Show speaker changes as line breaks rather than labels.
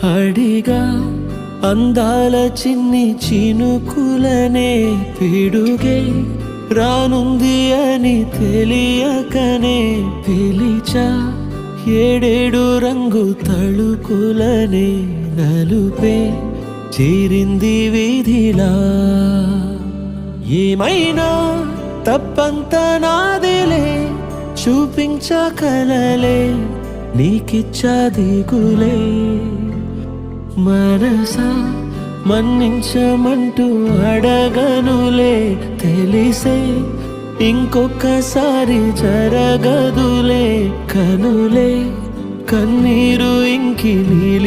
అడిగా అందాల చిన్ని చినుకులనే పిడుగే రానుంది అని తెలియకనే పిలిచా ఏడేడు రంగు తళుకులనే నలుపే చేరింది వీధిలా ఏమైనా తప్పంత నాదిలే చూపించకలలే నీకిచ్చా దిగులే మనసా మన్నించమంటూ అడగనులే తెలిసే ఇంకొకసారి జరగదులే కనులే కన్నీరు ఇంకి నీలి